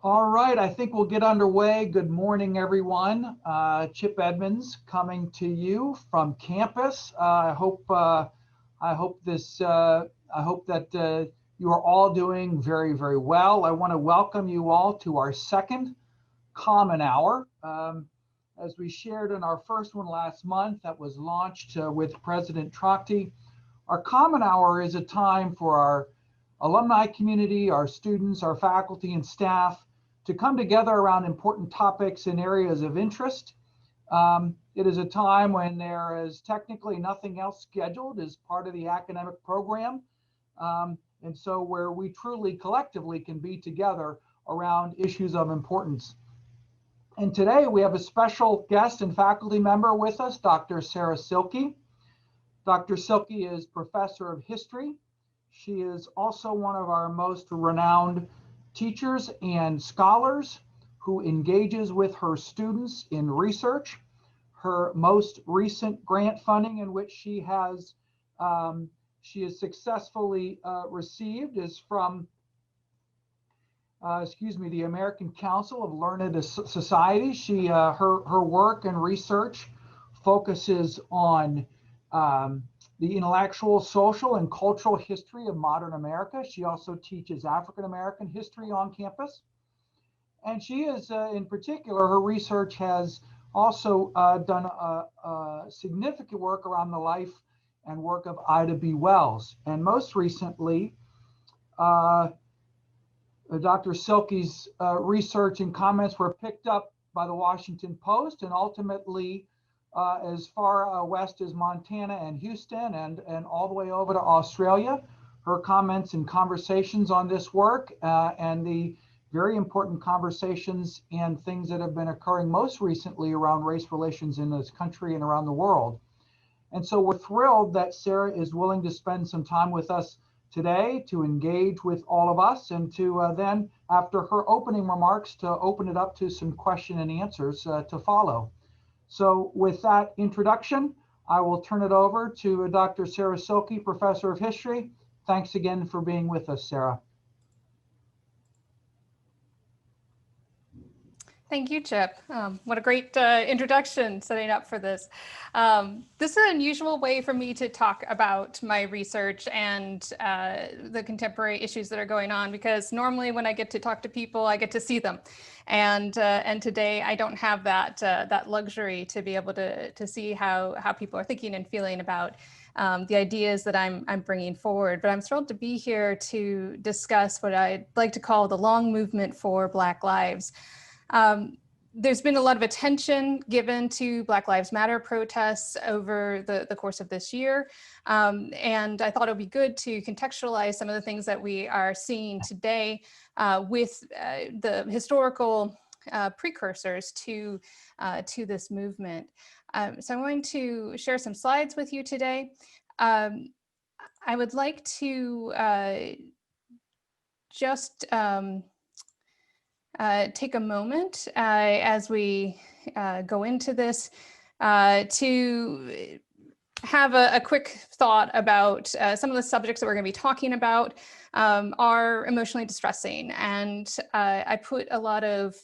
All right, I think we'll get underway. Good morning, everyone. Chip Edmonds coming to you from campus. I hope that you are all doing very, very well. I want to welcome you all to our second Common Hour. As we shared in our first one last month that was launched with President Trakti, our Common Hour is a time for our alumni community, our students, our faculty and staff to come together around important topics in areas of interest. It is a time when there is technically nothing else scheduled as part of the academic program. And so where we truly collectively can be together around issues of importance. And today we have a special guest and faculty member with us, Dr. Sarah Silkey. Dr. Silkey is professor of history. She is also one of our most renowned teachers and scholars who engages with her students in research. Her most recent grant funding in which she has successfully received is from the American Council of Learned Societies. Her work and research focuses on the intellectual, social, and cultural history of modern America. She also teaches African American history on campus. And she is, in particular, her research has also done significant work around the life and work of Ida B. Wells. And most recently, Dr. Silkey's research and comments were picked up by the Washington Post and ultimately as far west as Montana and Houston and all the way over to Australia. Her comments and conversations on this work and the very important conversations and things that have been occurring most recently around race relations in this country and around the world. And so we're thrilled that Sarah is willing to spend some time with us today to engage with all of us and to then, after her opening remarks, to open it up to some question and answers to follow. So with that introduction, I will turn it over to Dr. Sarah Silkey, Professor of History. Thanks again for being with us, Sarah. Thank you, Chip. What a great introduction setting up for this. This is an unusual way for me to talk about my research and the contemporary issues that are going on, because normally when I get to talk to people, I get to see them. And today I don't have that luxury to be able to see how people are thinking and feeling about the ideas that I'm bringing forward. But I'm thrilled to be here to discuss what I'd like to call the long movement for Black lives. There's been a lot of attention given to Black Lives Matter protests over the course of this year. And I thought it would be good to contextualize some of the things that we are seeing today with the historical precursors to this movement. So I'm going to share some slides with you today. I would like to just take a moment as we go into this to have a quick thought about some of the subjects that we're going to be talking about are emotionally distressing. And I put a lot of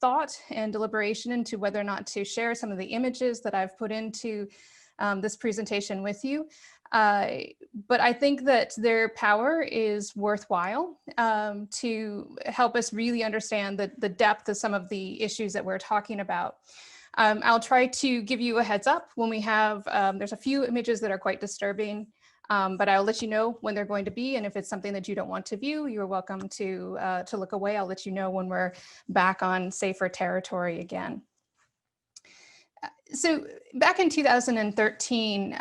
thought and deliberation into whether or not to share some of the images that I've put into this presentation with you. But I think that their power is worthwhile to help us really understand the depth of some of the issues that we're talking about. I'll try to give you a heads up when we have, there's a few images that are quite disturbing, but I'll let you know when they're going to be. And if it's something that you don't want to view, you're welcome to look away. I'll let you know when we're back on safer territory again. So back in 2013,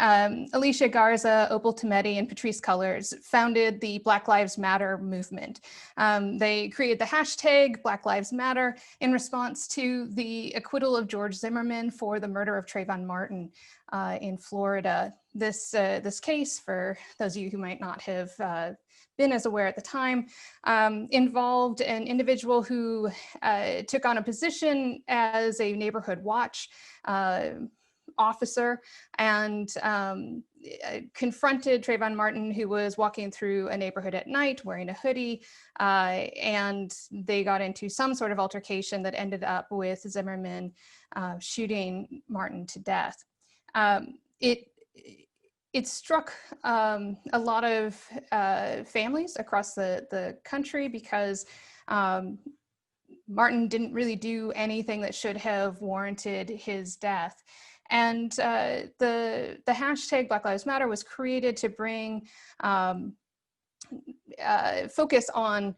Alicia Garza, Opal Tometi, and Patrisse Cullors founded the Black Lives Matter movement. They created the hashtag Black Lives Matter in response to the acquittal of George Zimmerman for the murder of Trayvon Martin in Florida. This case, for those of you who might not have been as aware at the time, involved an individual who took on a position as a neighborhood watch officer and confronted Trayvon Martin, who was walking through a neighborhood at night wearing a hoodie, and they got into some sort of altercation that ended up with Zimmerman shooting Martin to death. It struck a lot of families across the country because Martin didn't really do anything that should have warranted his death. And the hashtag Black Lives Matter was created to bring focus on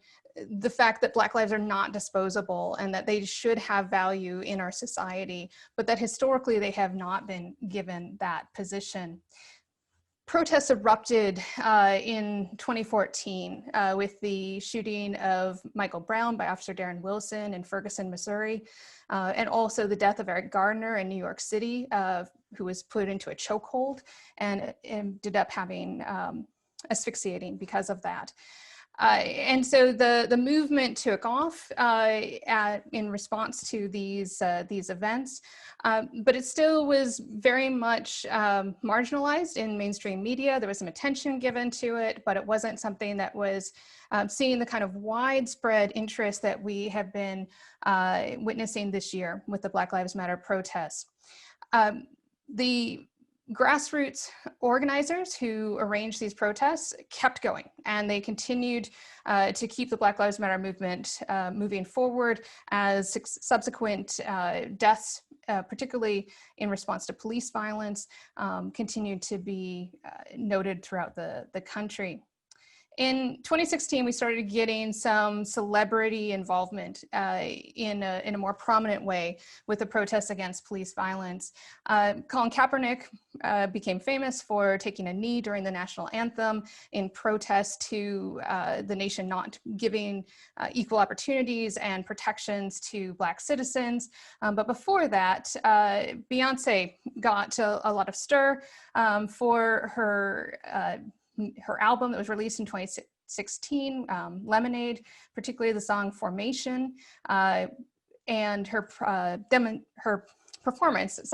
the fact that Black lives are not disposable and that they should have value in our society, but that historically they have not been given that position. Protests erupted in 2014 with the shooting of Michael Brown by Officer Darren Wilson in Ferguson, Missouri, and also the death of Eric Gardner in New York City, who was put into a chokehold and ended up having asphyxiating because of that. And so the movement took off in response to these events, but it still was very much marginalized in mainstream media. There was some attention given to it, but it wasn't something that was seeing the kind of widespread interest that we have been witnessing this year with the Black Lives Matter protests. The grassroots organizers who arranged these protests kept going, and they continued to keep the Black Lives Matter movement moving forward as subsequent deaths, particularly in response to police violence, continued to be noted throughout the country. In 2016, we started getting some celebrity involvement in a more prominent way with the protests against police violence. Colin Kaepernick became famous for taking a knee during the national anthem in protest to the nation not giving equal opportunities and protections to Black citizens. But before that, Beyonce got a lot of stir for her album that was released in 2016, Lemonade, particularly the song Formation, and her performance,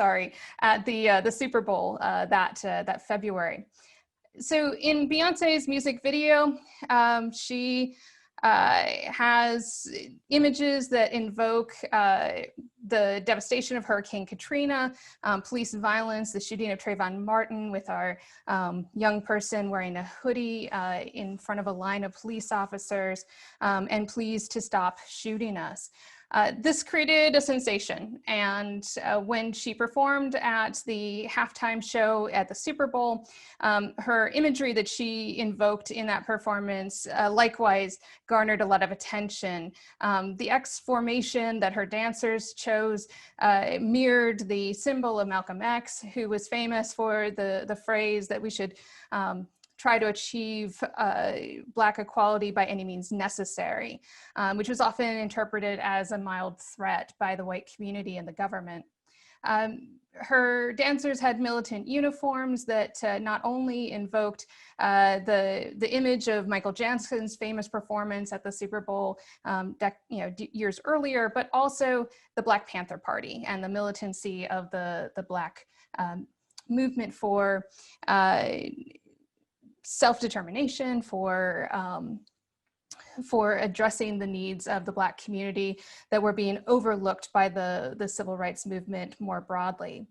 at the Super Bowl that February. So in Beyonce's music video, she has images that invoke the devastation of Hurricane Katrina, police violence, the shooting of Trayvon Martin with our young person wearing a hoodie in front of a line of police officers, and please to stop shooting us. This created a sensation, and when she performed at the halftime show at the Super Bowl, her imagery that she invoked in that performance likewise garnered a lot of attention. The X formation that her dancers chose mirrored the symbol of Malcolm X, who was famous for the phrase that we should try to achieve Black equality by any means necessary, which was often interpreted as a mild threat by the white community and the government. Her dancers had militant uniforms that not only invoked the image of Michael Jackson's famous performance at the Super Bowl years earlier, but also the Black Panther Party and the militancy of the Black movement for self-determination, for addressing the needs of the Black community that were being overlooked by the civil rights movement more broadly.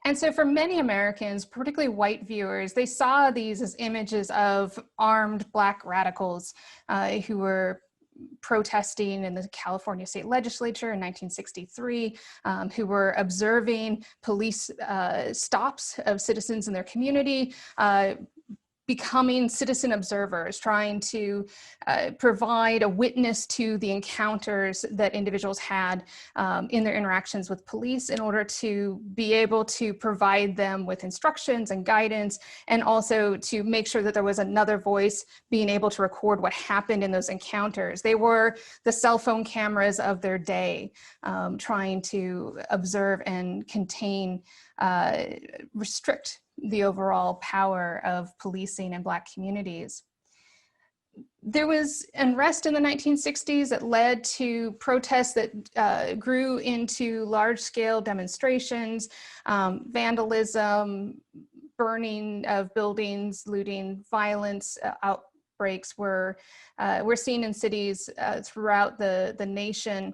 And so for many Americans, particularly white viewers, they saw these as images of armed Black radicals who were protesting in the California state legislature in 1963, who were observing police stops of citizens in their community, becoming citizen observers, trying to provide a witness to the encounters that individuals had in their interactions with police in order to be able to provide them with instructions and guidance, and also to make sure that there was another voice being able to record what happened in those encounters. They were the cell phone cameras of their day, trying to observe and contain, restrict the overall power of policing in Black communities. There was unrest in the 1960s that led to protests that grew into large-scale demonstrations, vandalism, burning of buildings, looting, violence, outbreaks were seen in cities throughout the nation,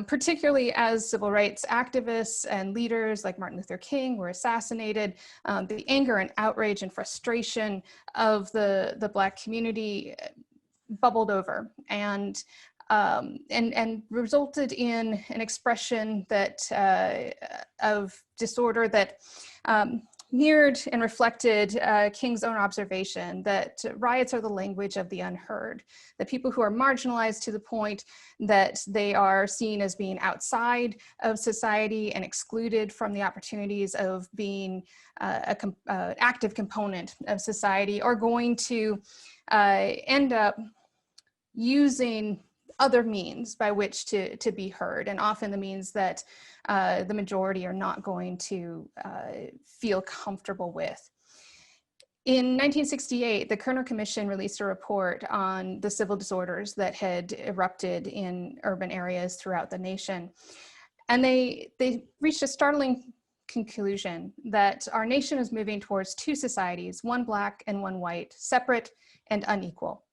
particularly as civil rights activists and leaders like Martin Luther King were assassinated. The anger and outrage and frustration of the Black community bubbled over and resulted in an expression that of disorder that mirrored and reflected King's own observation that riots are the language of the unheard, that people who are marginalized to the point that they are seen as being outside of society and excluded from the opportunities of being an active component of society are going to end up using other means by which to be heard, and often the means that the majority are not going to feel comfortable with. In 1968, the Kerner Commission released a report on the civil disorders that had erupted in urban areas throughout the nation. And they reached a startling conclusion that our nation is moving towards two societies, one Black and one white, separate and unequal.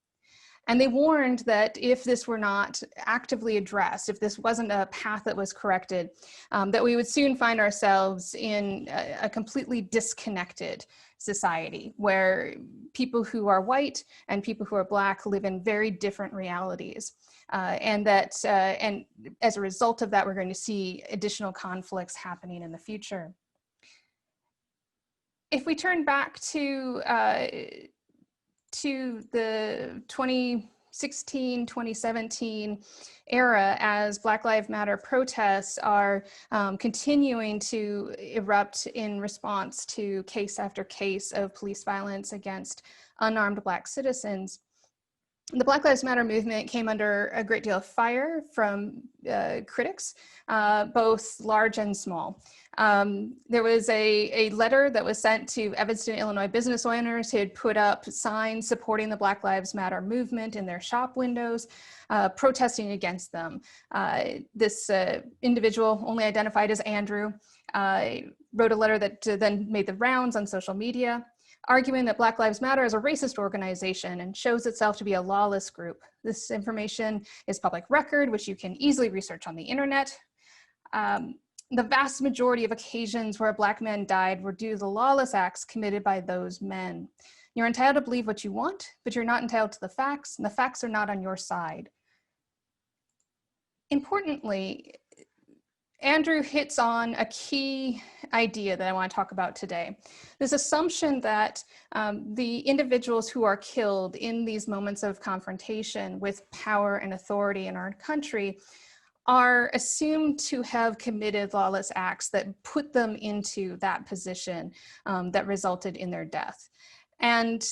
And they warned that if this were not actively addressed, if this wasn't a path that was corrected, that we would soon find ourselves in a completely disconnected society where people who are white and people who are Black live in very different realities. And as a result of that, we're going to see additional conflicts happening in the future. If we turn back to the 2016, 2017 era, as Black Lives Matter protests are continuing to erupt in response to case after case of police violence against unarmed Black citizens. The Black Lives Matter movement came under a great deal of fire from critics, both large and small. There was a letter that was sent to Evanston, Illinois business owners who had put up signs supporting the Black Lives Matter movement in their shop windows, protesting against them. This individual, only identified as Andrew, wrote a letter that then made the rounds on social media, arguing that Black Lives Matter is a racist organization and shows itself to be a lawless group. This information is public record, which you can easily research on the internet. The vast majority of occasions where Black men died were due to the lawless acts committed by those men. You're entitled to believe what you want, but you're not entitled to the facts, and the facts are not on your side. Importantly, Andrew hits on a key idea that I want to talk about today. This assumption that the individuals who are killed in these moments of confrontation with power and authority in our country are assumed to have committed lawless acts that put them into that position that resulted in their death. And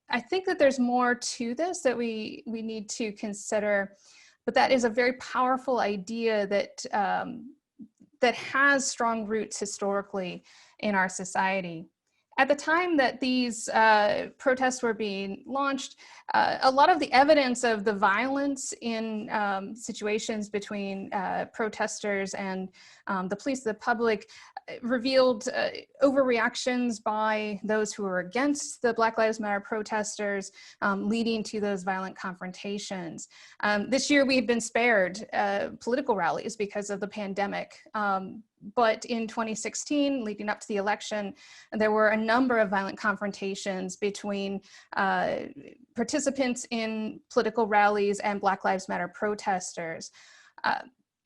I think that there's more to this that we need to consider, but that is a very powerful idea that that has strong roots historically in our society. At the time that these protests were being launched, a lot of the evidence of the violence in situations between protesters and the police, the public, revealed overreactions by those who were against the Black Lives Matter protesters, leading to those violent confrontations. This year we've been spared political rallies because of the pandemic. But in 2016, leading up to the election, there were a number of violent confrontations between participants in political rallies and Black Lives Matter protesters.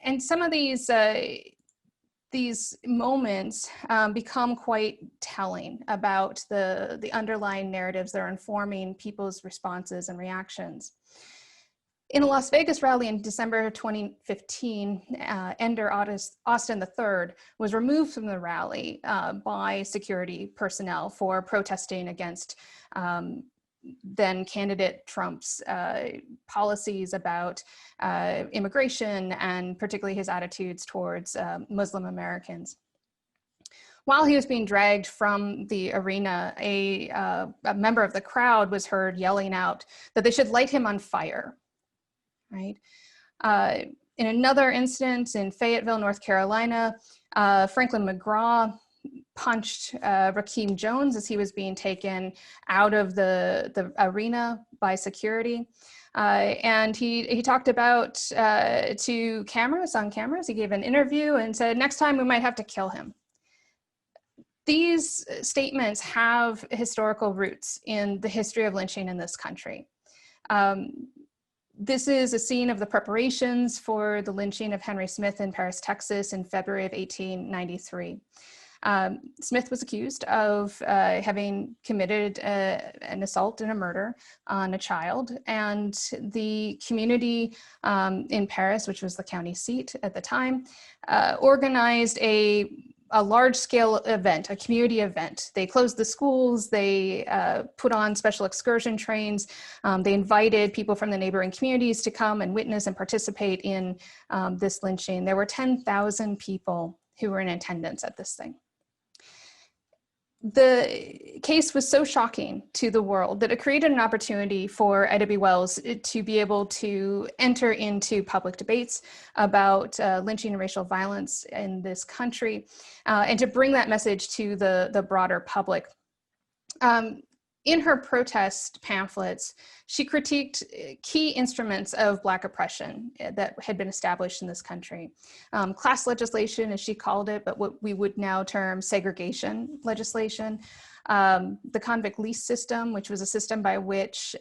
And some of these moments become quite telling about the underlying narratives that are informing people's responses and reactions. In a Las Vegas rally in December 2015, Ender Austin III was removed from the rally by security personnel for protesting against then candidate Trump's policies about immigration and particularly his attitudes towards Muslim Americans. while he was being dragged from the arena, a member of the crowd was heard yelling out that they should light him on fire, right? In another instance in Fayetteville, North Carolina, Franklin McGraw punched Rakeem Jones as he was being taken out of the arena by security. And he talked about to cameras, on cameras, he gave an interview and said, next time we might have to kill him. These statements have historical roots in the history of lynching in this country. This is a scene of the preparations for the lynching of Henry Smith in Paris, Texas in February of 1893. Smith was accused of having committed an assault and a murder on a child, and the community in Paris, which was the county seat at the time, organized a large-scale event, a community event. They closed the schools, they put on special excursion trains, they invited people from the neighboring communities to come and witness and participate in this lynching. There were 10,000 people who were in attendance at this thing. The case was so shocking to the world that it created an opportunity for Ida B. Wells to be able to enter into public debates about lynching and racial violence in this country, and to bring that message to the broader public. In her protest pamphlets, she critiqued key instruments of Black oppression that had been established in this country. Class legislation, as she called it, but what we would now term segregation legislation. The convict lease system, which was a system by which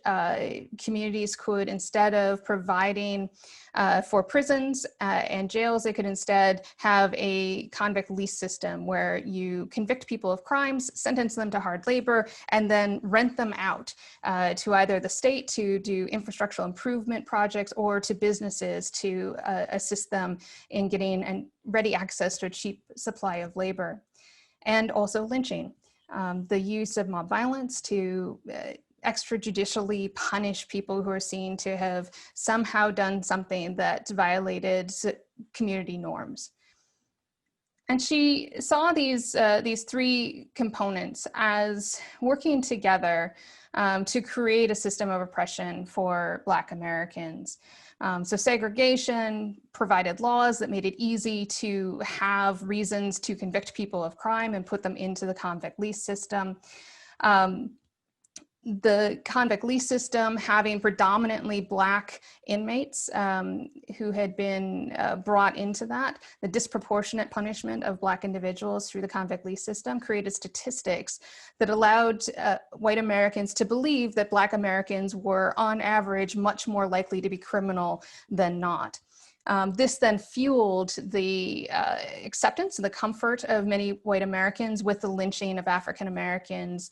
communities could, instead of providing for prisons and jails, they could instead have a convict lease system where you convict people of crimes, sentence them to hard labor, and then rent them out to either the state to do infrastructural improvement projects or to businesses to assist them in getting ready access to a cheap supply of labor. And also lynching. The use of mob violence to extrajudicially punish people who are seen to have somehow done something that violated community norms. And she saw these three components as working together to create a system of oppression for Black Americans. So segregation provided laws that made it easy to have reasons to convict people of crime and put them into the convict lease system. The convict lease system having predominantly Black inmates who had been brought into that, the disproportionate punishment of Black individuals through the convict lease system created statistics that allowed white Americans to believe that Black Americans were on average much more likely to be criminal than not. This then fueled the acceptance and the comfort of many white Americans with the lynching of African Americans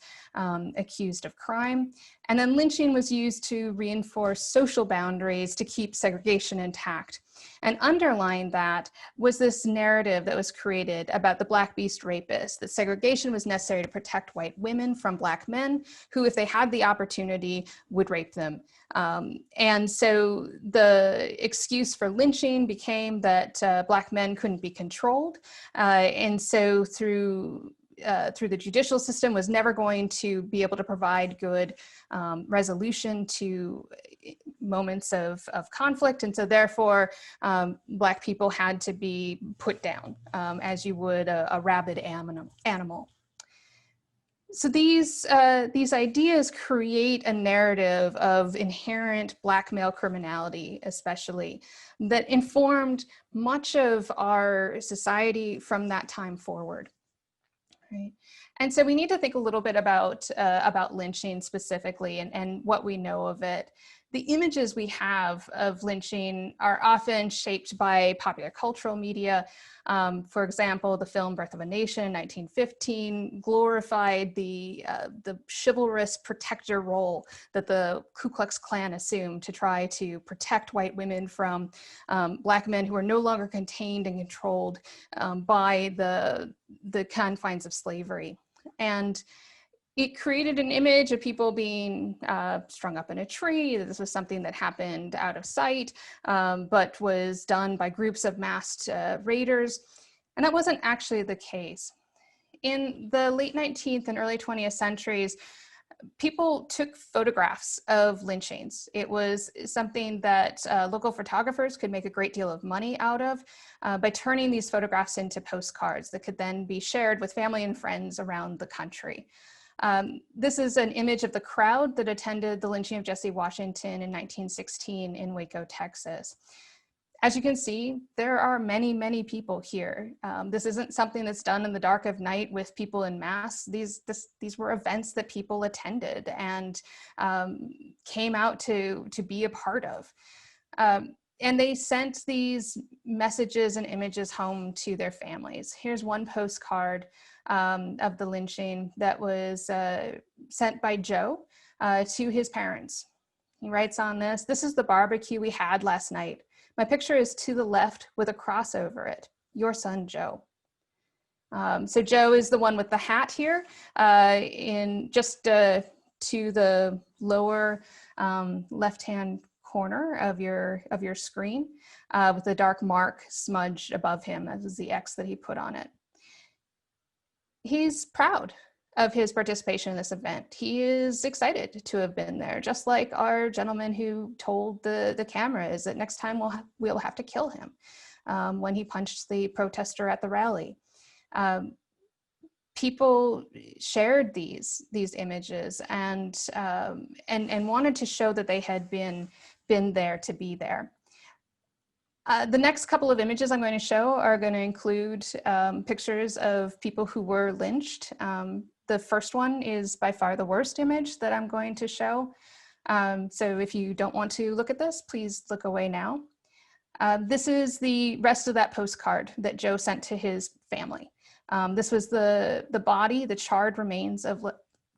accused of crime. And then lynching was used to reinforce social boundaries to keep segregation intact. And underlying that was this narrative that was created about the Black beast rapist, that segregation was necessary to protect white women from Black men who, if they had the opportunity, would rape them. And so the excuse for lynching became that Black men couldn't be controlled. And so through the judicial system was never going to be able to provide good resolution to moments of conflict. And so therefore, Black people had to be put down as you would a rabid animal. So these ideas create a narrative of inherent Black male criminality, especially, that informed much of our society from that time forward. Right. And so we need to think a little bit about lynching specifically and what we know of it. The images we have of lynching are often shaped by popular cultural media. For example, the film Birth of a Nation, 1915, glorified the chivalrous protector role that the Ku Klux Klan assumed to try to protect white women from Black men who were no longer contained and controlled by the confines of slavery. And it created an image of people being strung up in a tree. This was something that happened out of sight, but was done by groups of masked raiders. And that wasn't actually the case. in the late 19th and early 20th centuries, people took photographs of lynchings. It was something that local photographers could make a great deal of money out of by turning these photographs into postcards that could then be shared with family and friends around the country. This is an image of the crowd that attended the lynching of Jesse Washington in 1916 in Waco, Texas. As you can see, there are many, many people here. This isn't something that's done in the dark of night with people in mass. These were events that people attended and came out to be a part of. And they sent these messages and images home to their families. Here's one postcard of the lynching that was sent by Joe to his parents. He writes on this is the barbecue we had last night. My picture is to the left with a cross over it. Your son, Joe. So Joe is the one with the hat here, in just to the lower left-hand corner of your screen, with the dark mark smudged above him. That was the X that he put on it. He's proud of his participation in this event. He is excited to have been there, just like our gentleman who told the camera is that next time we'll have to kill him when he punched the protester at the rally. People shared these images and wanted to show that they had been there to be there. The next couple of images I'm going to show are going to include pictures of people who were lynched. The first one is by far the worst image that I'm going to show. So if you don't want to look at this, please look away now. This is the rest of that postcard that Joe sent to his family. This was the body, the charred remains of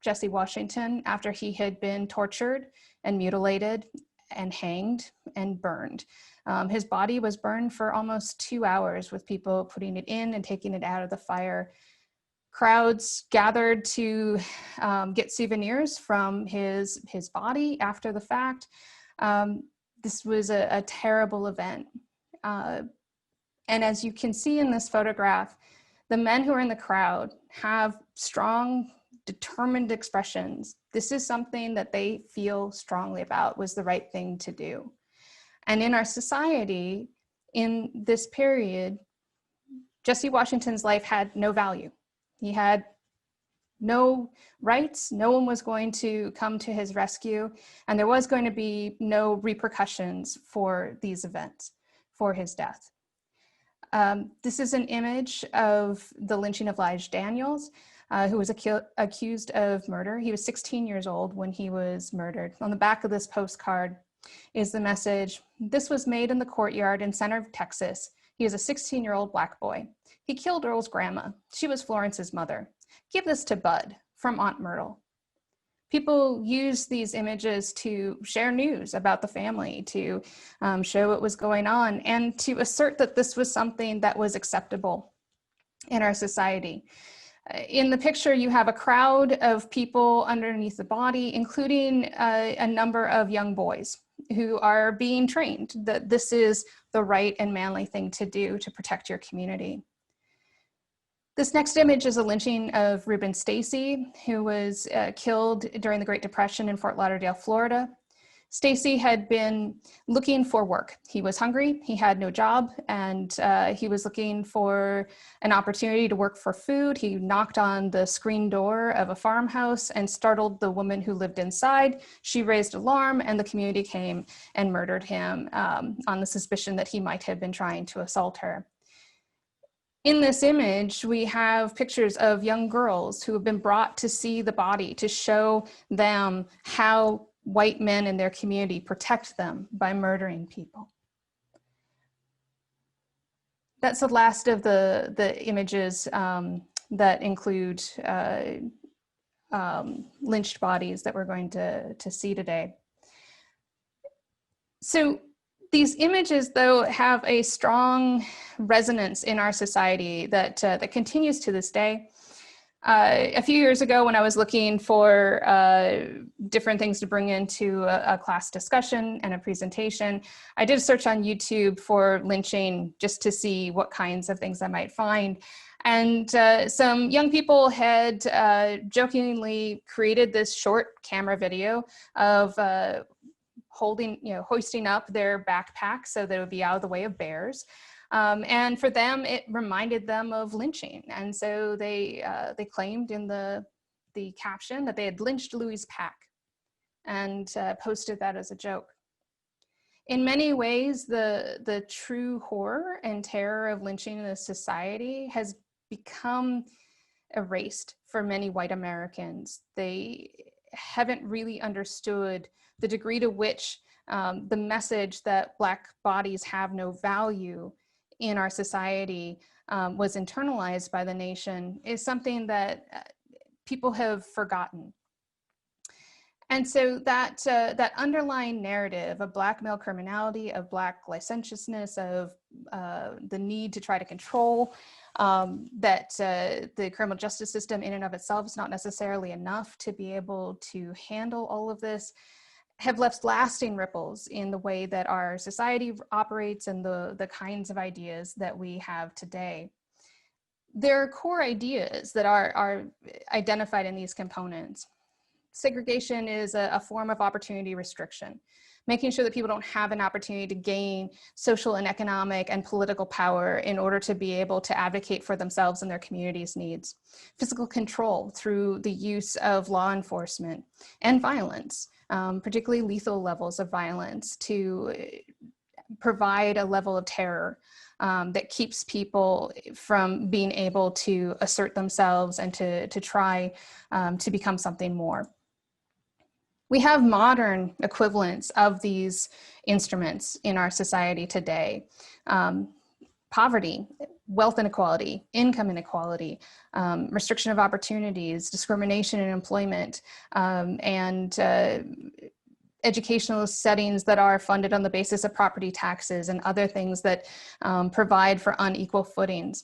Jesse Washington after he had been tortured and mutilated and hanged and burned. His body was burned for almost 2 hours with people putting it in and taking it out of the fire. Crowds gathered to get souvenirs from his body after the fact. This was a terrible event. And as you can see in this photograph, the men who are in the crowd have strong, determined expressions. This is something that they feel strongly about was the right thing to do. And in our society, in this period, Jesse Washington's life had no value. He had no rights, no one was going to come to his rescue, and there was going to be no repercussions for these events, for his death. This is an image of the lynching of Lige Daniels, who was accused of murder. He was 16 years old when he was murdered. On the back of this postcard is the message, "This was made in the courtyard in center of Texas. He is a 16-year-old black boy. He killed Earl's grandma. She was Florence's mother. Give this to Bud from Aunt Myrtle." People use these images to share news about the family, to show what was going on, and to assert that this was something that was acceptable in our society. In the picture, you have a crowd of people underneath the body, including a number of young boys who are being trained that this is the right and manly thing to do to protect your community. This next image is a lynching of Reuben Stacy, who was killed during the Great Depression in Fort Lauderdale, Florida. Stacy had been looking for work. He was hungry, he had no job, and he was looking for an opportunity to work for food. He knocked on the screen door of a farmhouse and startled the woman who lived inside. She raised alarm, and the community came and murdered him on the suspicion that he might have been trying to assault her. In this image, we have pictures of young girls who have been brought to see the body, to show them how white men in their community protect them by murdering people. That's the last of the images that include lynched bodies that we're going to see today. So these images, though, have a strong resonance in our society that continues to this day. A few years ago, when I was looking for different things to bring into a class discussion and a presentation, I did a search on YouTube for lynching just to see what kinds of things I might find. And some young people had jokingly created this short camera video of hoisting up their backpack so that it would be out of the way of bears. And for them, it reminded them of lynching. And so they claimed in the caption that they had lynched Louis' pack and posted that as a joke. In many ways, the true horror and terror of lynching in a society has become erased for many white Americans. They haven't really understood the degree to which the message that Black bodies have no value in our society was internalized by the nation is something that people have forgotten. And so that underlying narrative of Black male criminality, of Black licentiousness, of the need to try to control, that the criminal justice system in and of itself is not necessarily enough to be able to handle all of this, have left lasting ripples in the way that our society operates and the kinds of ideas that we have today. There are core ideas that are identified in these components. Segregation is a form of opportunity restriction, making sure that people don't have an opportunity to gain social and economic and political power in order to be able to advocate for themselves and their community's needs. Physical control through the use of law enforcement and violence, particularly lethal levels of violence, to provide a level of terror that keeps people from being able to assert themselves and to try to become something more. We have modern equivalents of these instruments in our society today. Poverty, wealth inequality, income inequality, restriction of opportunities, discrimination in employment, and educational settings that are funded on the basis of property taxes and other things that provide for unequal footings.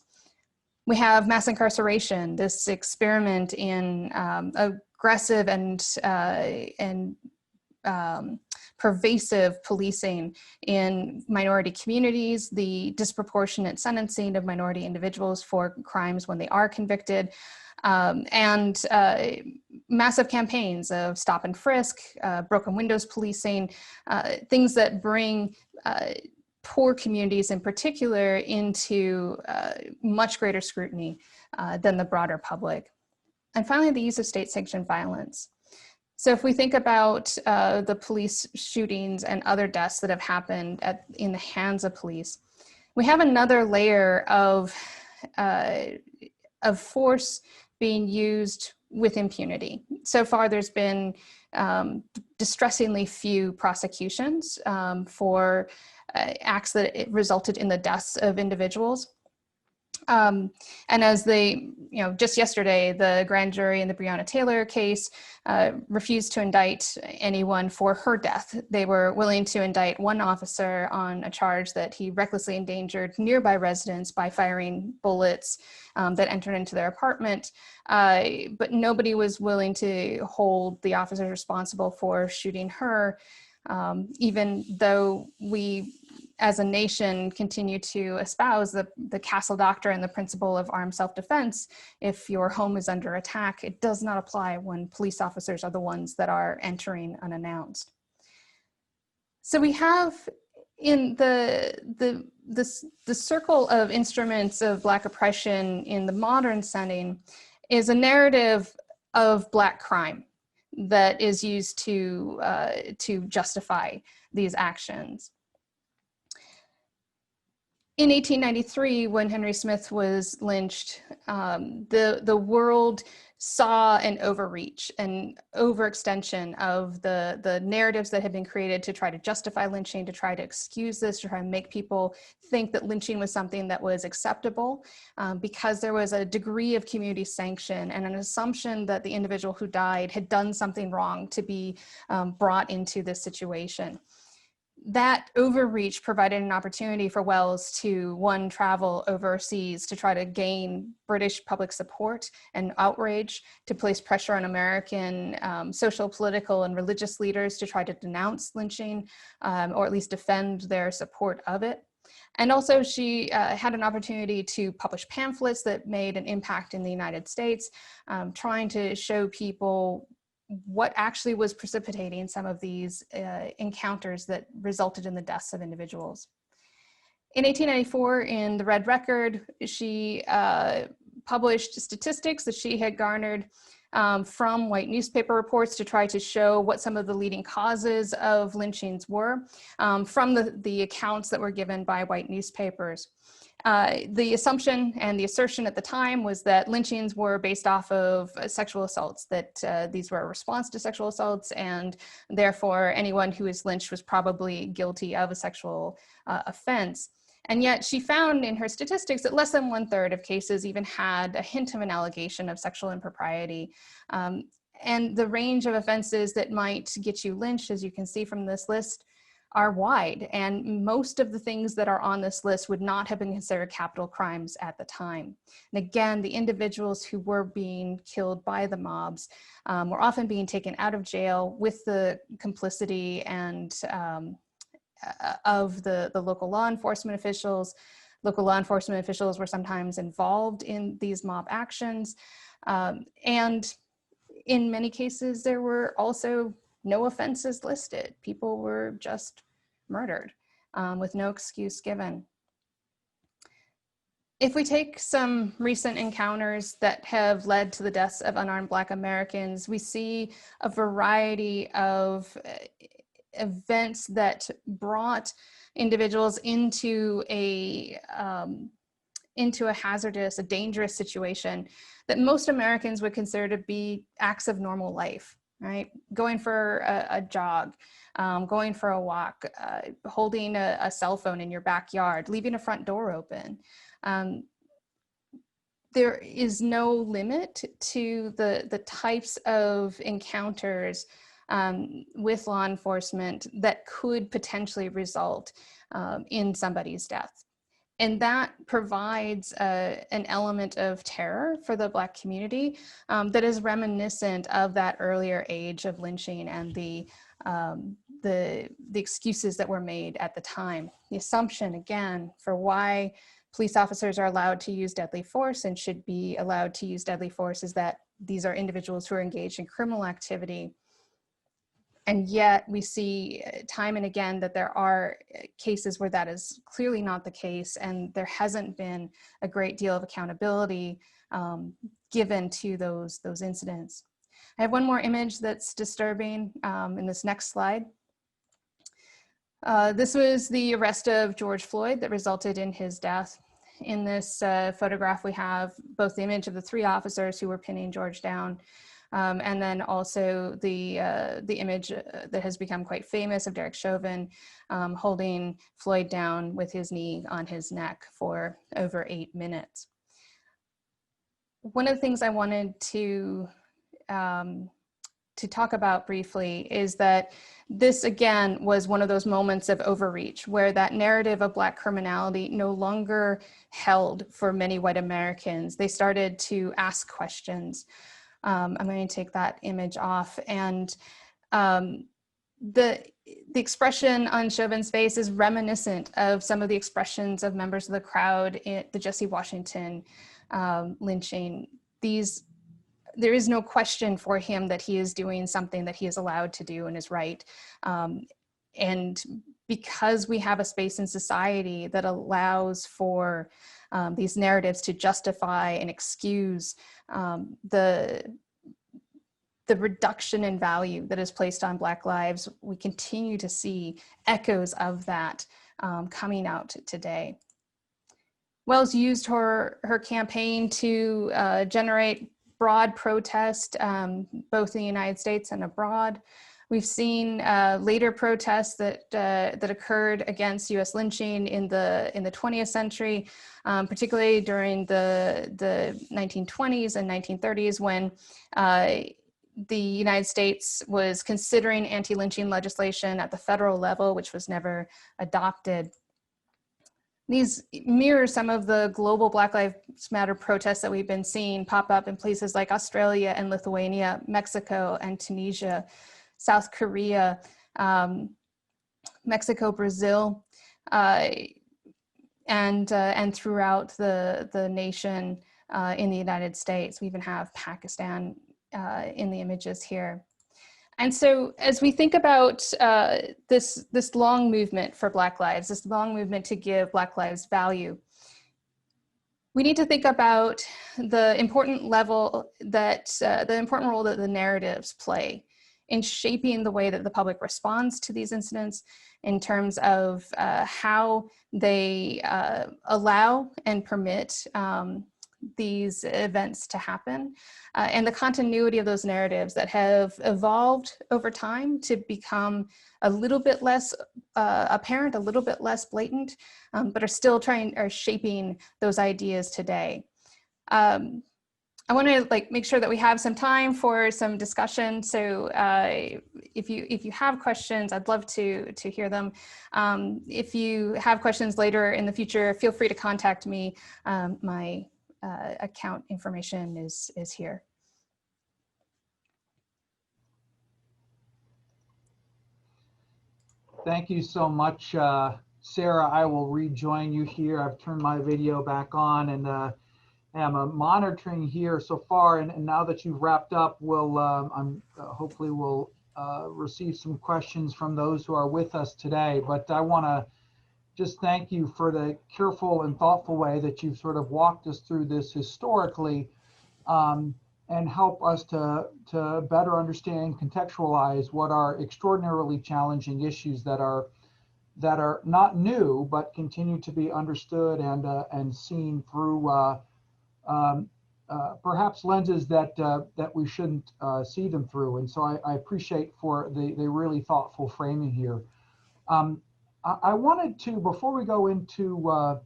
We have mass incarceration, this experiment in aggressive and pervasive policing in minority communities, the disproportionate sentencing of minority individuals for crimes when they are convicted, and massive campaigns of stop and frisk, broken windows policing, things that bring poor communities in particular into much greater scrutiny than the broader public. And finally, the use of state-sanctioned violence. So if we think about the police shootings and other deaths that have happened in the hands of police, we have another layer of force being used with impunity. So far, there's been distressingly few prosecutions for acts that resulted in the deaths of individuals. And as just yesterday, the grand jury in the Breonna Taylor case refused to indict anyone for her death. They were willing to indict one officer on a charge that he recklessly endangered nearby residents by firing bullets that entered into their apartment. But nobody was willing to hold the officers responsible for shooting her, even though we, as a nation, continue to espouse the Castle Doctrine and the principle of armed self-defense. If your home is under attack, it does not apply when police officers are the ones that are entering unannounced. So we have in the circle of instruments of Black oppression in the modern setting is a narrative of Black crime that is used to justify these actions. In 1893, when Henry Smith was lynched, the world saw an overreach, an overextension of the narratives that had been created to try to justify lynching, to try to excuse this, to try to make people think that lynching was something that was acceptable, because there was a degree of community sanction and an assumption that the individual who died had done something wrong to be brought into this situation. That overreach provided an opportunity for Wells to, one, travel overseas to try to gain British public support and outrage, to place pressure on American social, political, and religious leaders to try to denounce lynching, or at least defend their support of it. And also she had an opportunity to publish pamphlets that made an impact in the United States, trying to show people what actually was precipitating some of these encounters that resulted in the deaths of individuals. In 1894, in the Red Record, she published statistics that she had garnered from white newspaper reports to try to show what some of the leading causes of lynchings were from the accounts that were given by white newspapers. The assumption and the assertion at the time was that lynchings were based off of sexual assaults, that these were a response to sexual assaults, and therefore anyone who was lynched was probably guilty of a sexual offense. And yet she found in her statistics that less than 1/3 of cases even had a hint of an allegation of sexual impropriety. And the range of offenses that might get you lynched, as you can see from this list, are wide. And most of the things that are on this list would not have been considered capital crimes at the time. And again, the individuals who were being killed by the mobs were often being taken out of jail with the complicity and of the local law enforcement officials. Local law enforcement officials were sometimes involved in these mob actions. And in many cases, there were also no offenses listed. People were just murdered with no excuse given. If we take some recent encounters that have led to the deaths of unarmed Black Americans, we see a variety of events that brought individuals into a hazardous, a dangerous situation that most Americans would consider to be acts of normal life, right? Going for a jog, going for a walk, holding a cell phone in your backyard, leaving a front door open. There is no limit to the types of encounters with law enforcement that could potentially result in somebody's death. And that provides an element of terror for the Black community that is reminiscent of that earlier age of lynching and the excuses that were made at the time. The assumption, again, for why police officers are allowed to use deadly force and should be allowed to use deadly force is that these are individuals who are engaged in criminal activity. And yet we see time and again that there are cases where that is clearly not the case, and there hasn't been a great deal of accountability given to those incidents. I have one more image that's disturbing in this next slide. This was the arrest of George Floyd that resulted in his death. In this photograph, we have both the image of the 3 officers who were pinning George down, and then also the image that has become quite famous of Derek Chauvin holding Floyd down with his knee on his neck for over 8 minutes. One of the things I wanted to talk about briefly is that this, again, was one of those moments of overreach where that narrative of Black criminality no longer held for many white Americans. They started to ask questions. I'm going to take that image off. And the expression on Chauvin's face is reminiscent of some of the expressions of members of the crowd at the Jesse Washington lynching. There is no question for him that he is doing something that he is allowed to do and is right. And because we have a space in society that allows for these narratives to justify and excuse the reduction in value that is placed on Black lives, we continue to see echoes of that coming out today. Wells used her campaign to generate broad protest, both in the United States and abroad. We've seen later protests that occurred against U.S. lynching in the 20th century, particularly during the 1920s and 1930s, when the United States was considering anti-lynching legislation at the federal level, which was never adopted. These mirror some of the global Black Lives Matter protests that we've been seeing pop up in places like Australia and Lithuania, Mexico and Tunisia, South Korea, Mexico, Brazil. and throughout the nation in the United States. We even have Pakistan in the images here. And so as we think about this long movement for Black lives, this long movement to give Black lives value, we need to think about the important role that the narratives play in shaping the way that the public responds to these incidents, in terms of how they allow and permit these events to happen, and the continuity of those narratives that have evolved over time to become a little bit less apparent, a little bit less blatant, but are shaping those ideas today. I want to make sure that we have some time for some discussion. So if you have questions, I'd love to hear them. If you have questions later in the future, feel free to contact me. My account information is here. Thank you so much, Sarah. I will rejoin you here. I've turned my video back on, and I'm monitoring here so far. And now that you've wrapped up, hopefully we'll receive some questions from those who are with us today. But I want to just thank you for the careful and thoughtful way that you've sort of walked us through this historically, and help us to better understand, contextualize what are extraordinarily challenging issues that are not new, but continue to be understood and seen through perhaps lenses that we shouldn't see them through. And so I appreciate for the really thoughtful framing here. I wanted to, before we go into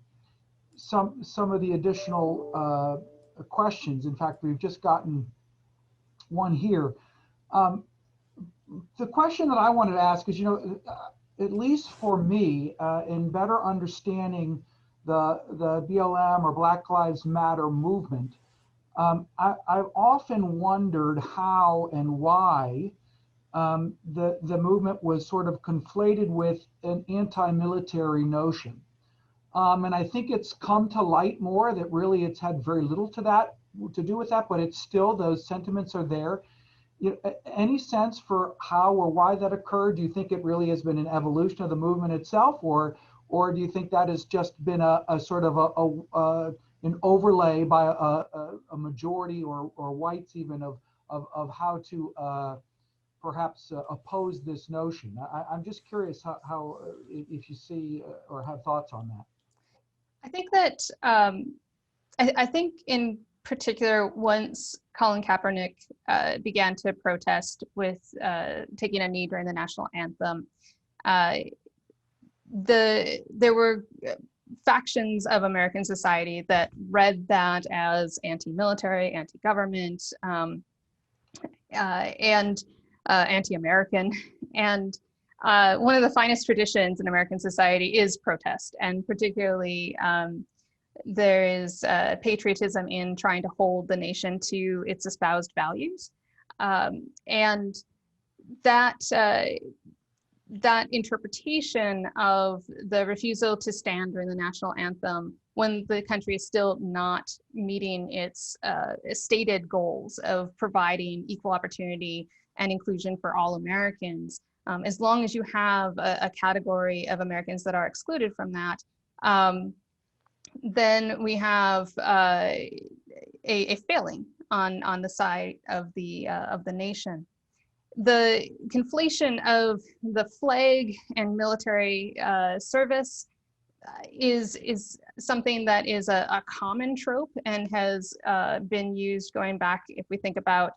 some of the additional questions, in fact, we've just gotten one here. The question that I wanted to ask is, at least for me, in better understanding the BLM or Black Lives Matter movement, I've often wondered how and why the movement was sort of conflated with an anti-military notion. And I think it's come to light more that really it's had very little to do with that, but it's still, those sentiments are there. Any sense for how or why that occurred? Do you think it really has been an evolution of the movement itself, or do you think that has just been a sort of an overlay by a majority or whites even of how to perhaps oppose this notion? I'm just curious how if you see or have thoughts on that. I think that I think in particular, once Colin Kaepernick began to protest with taking a knee during the national anthem, there were factions of American society that read that as anti-military, anti-government, and anti-American. And one of the finest traditions in American society is protest, and particularly there is patriotism in trying to hold the nation to its espoused values. And that interpretation of the refusal to stand during the national anthem when the country is still not meeting its stated goals of providing equal opportunity and inclusion for all Americans, as long as you have a category of Americans that are excluded from that, then we have a failing on the side of the nation. The conflation of the flag and military service is something that is a common trope and has been used going back, if we think about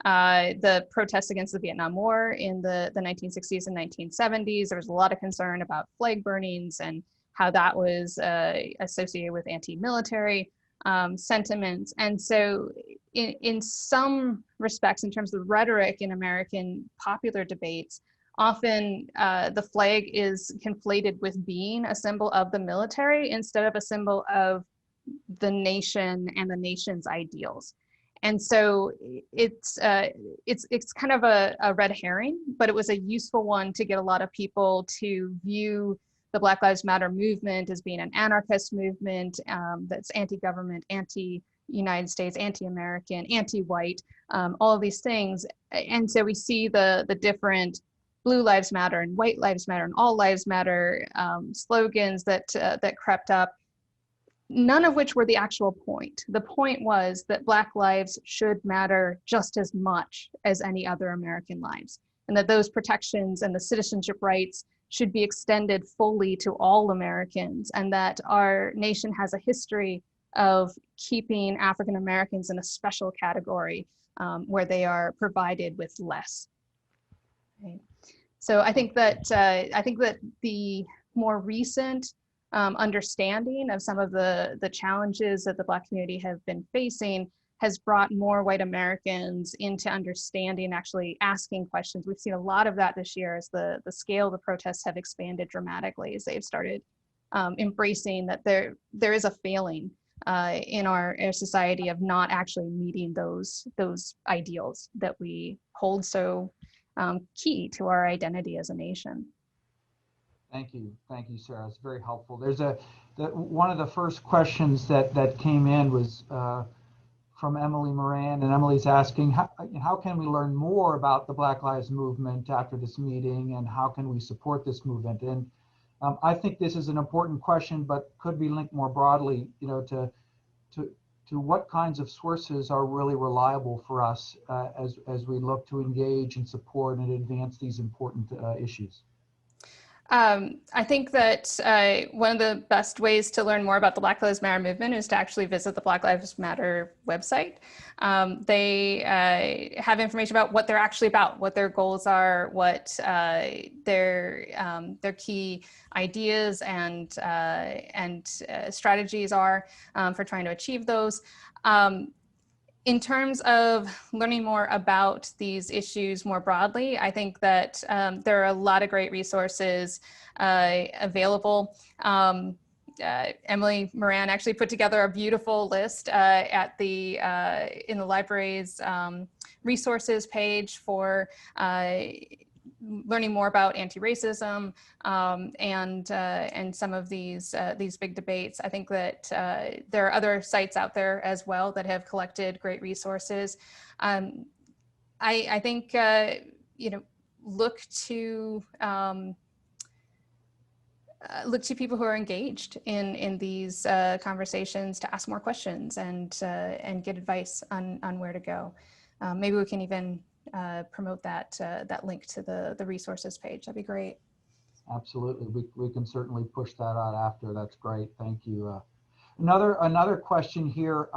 the protests against the Vietnam War in the 1960s and 1970s. There was a lot of concern about flag burnings and how that was associated with anti-military sentiments. And so in some respects, in terms of rhetoric in American popular debates, often the flag is conflated with being a symbol of the military instead of a symbol of the nation and the nation's ideals. And so it's kind of a red herring, but it was a useful one to get a lot of people to view the Black Lives Matter movement as being an anarchist movement that's anti-government, anti-United States, anti-American, anti-white, all of these things. And so we see the different Blue Lives Matter and White Lives Matter and All Lives Matter slogans that crept up, none of which were the actual point. The point was that Black lives should matter just as much as any other American lives, and that those protections and the citizenship rights should be extended fully to all Americans, and that our nation has a history of keeping African Americans in a special category where they are provided with less. Right. So I think that the more recent understanding of some of the challenges that the Black community have been facing has brought more white Americans into understanding, actually asking questions. We've seen a lot of that this year as the scale of the protests have expanded dramatically, as they've started embracing that there is a failing in our society of not actually meeting those ideals that we hold so key to our identity as a nation. Thank you, Sarah. It's very helpful. There's one of the first questions that came in was from Emily Moran, and Emily's asking, how can we learn more about the Black Lives Movement after this meeting, and how can we support this movement? And I think this is an important question, but could be linked more broadly, to what kinds of sources are really reliable for us as we look to engage and support and advance these important issues. I think that one of the best ways to learn more about the Black Lives Matter movement is to actually visit the Black Lives Matter website. They have information about what they're actually about, what their goals are, what their key ideas and strategies are for trying to achieve those. In terms of learning more about these issues more broadly, I think that there are a lot of great resources available. Emily Moran actually put together a beautiful list in the library's resources page for learning more about anti-racism and some of these big debates. I think that there are other sites out there as well that have collected great resources. I think look to people who are engaged in these conversations to ask more questions and get advice on where to go. Maybe we can even promote that link to the resources page. That'd be great. Absolutely, we can certainly push that out after. That's great. Thank you. Another question here.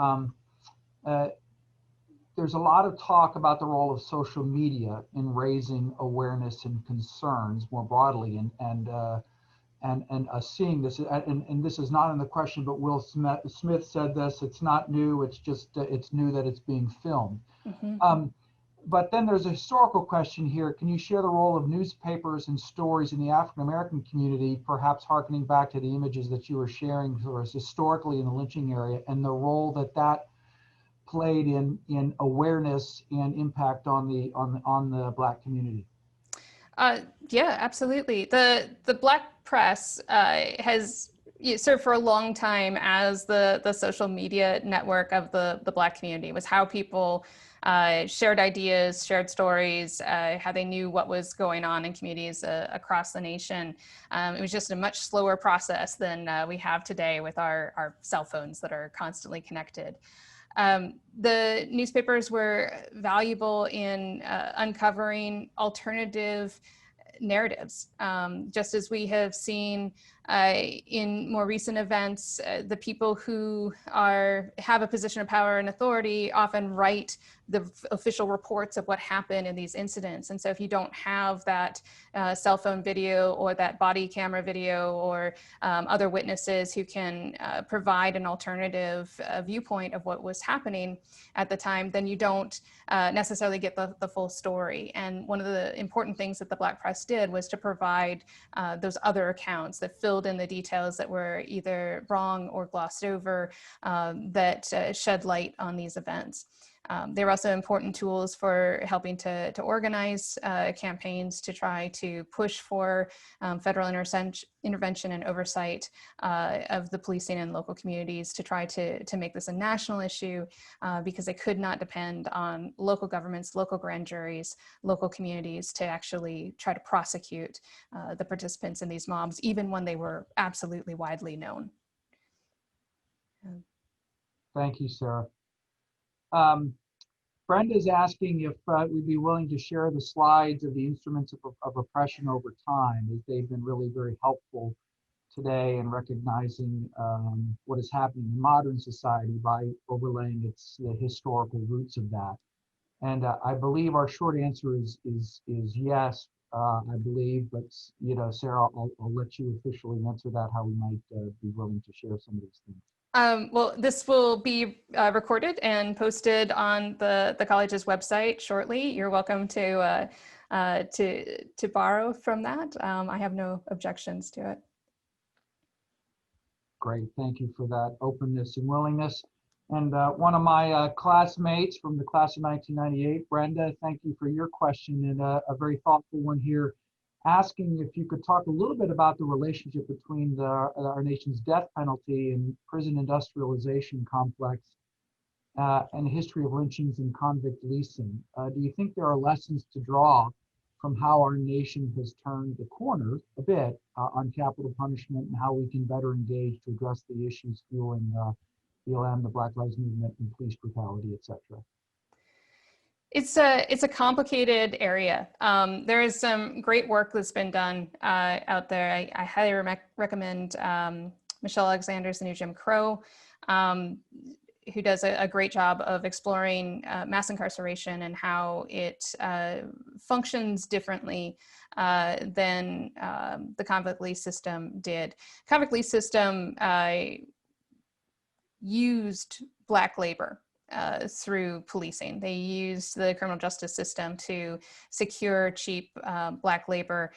There's a lot of talk about the role of social media in raising awareness and concerns more broadly, and us seeing this. And this is not in the question, but Will Smith said this. It's not new. It's just it's new that it's being filmed. Mm-hmm. But then there's a historical question here. Can you share the role of newspapers and stories in the African American community, perhaps harkening back to the images that you were sharing for us historically in the lynching area, and the role that played in awareness and impact on the Black community? Yeah, absolutely. The Black press has served for a long time as the social media network of the Black community. It was how people shared ideas, shared stories, how they knew what was going on in communities across the nation. It was just a much slower process than we have today with our cell phones that are constantly connected. The newspapers were valuable in uncovering alternative narratives, just as we have seen in more recent events. The people who have a position of power and authority often write the official reports of what happened in these incidents. And so if you don't have that cell phone video or that body camera video or other witnesses who can provide an alternative viewpoint of what was happening at the time, then you don't necessarily get the full story. And one of the important things that the Black press did was to provide those other accounts that filled in the details that were either wrong or glossed over, that shed light on these events. They were also important tools for helping to organize campaigns to try to push for federal intervention and oversight of the policing in local communities, to try to make this a national issue, because they could not depend on local governments, local grand juries, local communities to actually try to prosecute the participants in these mobs, even when they were absolutely widely known. Thank you, Sarah. Brenda's asking if we'd be willing to share the slides of the instruments of oppression over time, as they've been really very helpful today in recognizing what is happening in modern society by overlaying the historical roots of that. And I believe our short answer is yes, I believe, but Sarah, I'll let you officially answer that, how we might be willing to share some of these things. Well, this will be recorded and posted on the college's website shortly. You're welcome to borrow from that. I have no objections to it. Great, thank you for that openness and willingness. And one of my classmates from the class of 1998, Brenda, thank you for your question, and a very thoughtful one here, asking if you could talk a little bit about the relationship between our nation's death penalty and prison industrialization complex and the history of lynchings and convict leasing. Do you think there are lessons to draw from how our nation has turned the corner a bit on capital punishment, and how we can better engage to address the issues fueling BLM, the Black Lives Movement, and police brutality, et cetera? It's a complicated area. There is some great work that's been done out there. I highly recommend Michelle Alexander's The New Jim Crow, who does a great job of exploring mass incarceration and how it functions differently than the convict lease system did. Convict lease system used Black labor through policing. They used the criminal justice system to secure cheap Black labor.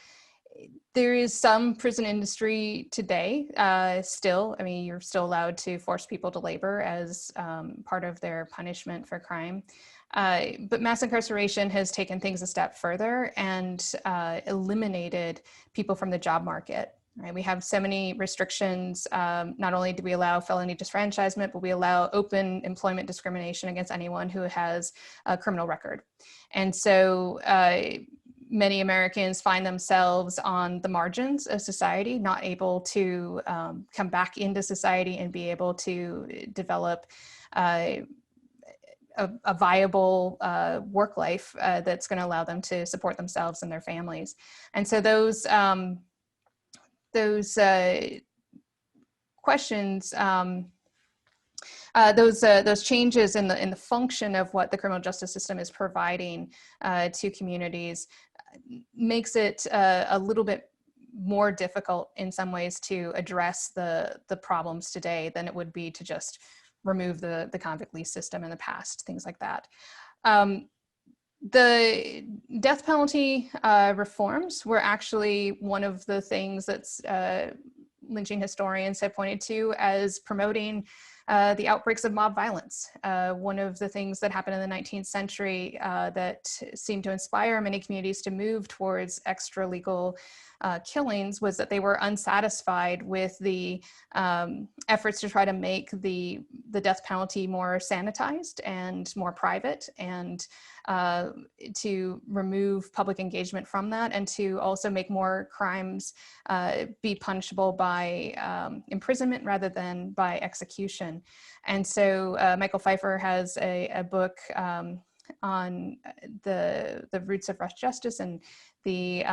There is some prison industry today still. I mean, you're still allowed to force people to labor as part of their punishment for crime. But mass incarceration has taken things a step further and eliminated people from the job market. Right? We have so many restrictions. Not only do we allow felony disfranchisement, but we allow open employment discrimination against anyone who has a criminal record. And so many Americans find themselves on the margins of society, not able to come back into society and be able to develop a viable work life that's going to allow them to support themselves and their families. And so those questions, those changes in the function of what the criminal justice system is providing to communities makes it a little bit more difficult in some ways to address the problems today than it would be to just remove the convict lease system in the past, things like that. The death penalty reforms were actually one of the things that's lynching historians have pointed to as promoting the outbreaks of mob violence. One of the things that happened in the 19th century that seemed to inspire many communities to move towards extra legal killings was that they were unsatisfied with the efforts to try to make the death penalty more sanitized and more private, and to remove public engagement from that, and to also make more crimes be punishable by imprisonment rather than by execution. And so Michael Pfeiffer has a book on the roots of rush justice and the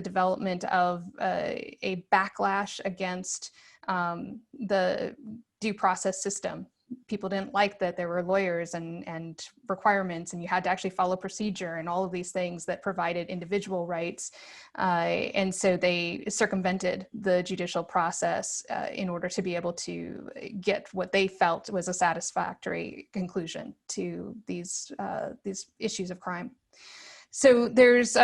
development of a backlash against the due process system. People didn't like that there were lawyers and requirements, and you had to actually follow procedure and all of these things that provided individual rights. And so they circumvented the judicial process in order to be able to get what they felt was a satisfactory conclusion to these issues of crime. So there's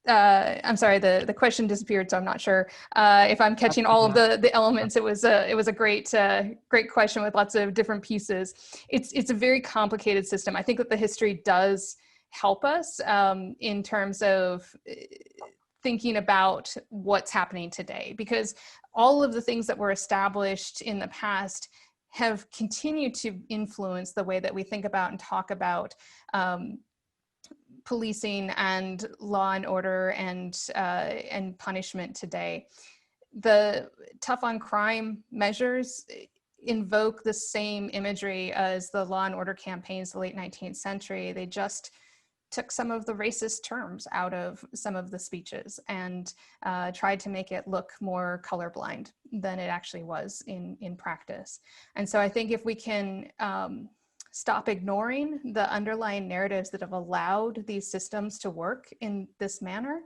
I'm sorry, the question disappeared, so I'm not sure if I'm catching all of the elements. It was a great great question with lots of different pieces. It's a very complicated system. I think that the history does help us in terms of thinking about what's happening today, because all of the things that were established in the past have continued to influence the way that we think about and talk about policing and law and order and punishment today. The tough on crime measures invoke the same imagery as the law and order campaigns of the late 19th century. They just took some of the racist terms out of some of the speeches and tried to make it look more colorblind than it actually was in practice. And so I think if we can stop ignoring the underlying narratives that have allowed these systems to work in this manner,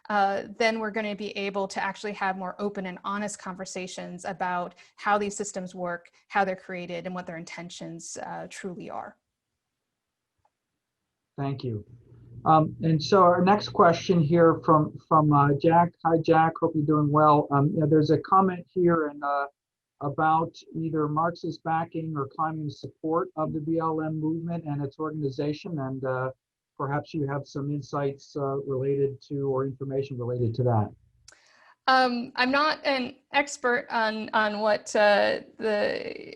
then we're going to be able to actually have more open and honest conversations about how these systems work, how they're created, and what their intentions truly are. Thank you. And so our next question here from Jack. Hi, Jack. Hope you're doing well. There's a comment here about either Marxist backing or communist support of the BLM movement and its organization, and perhaps you have some insights related to or information related to that. I'm not an expert on what the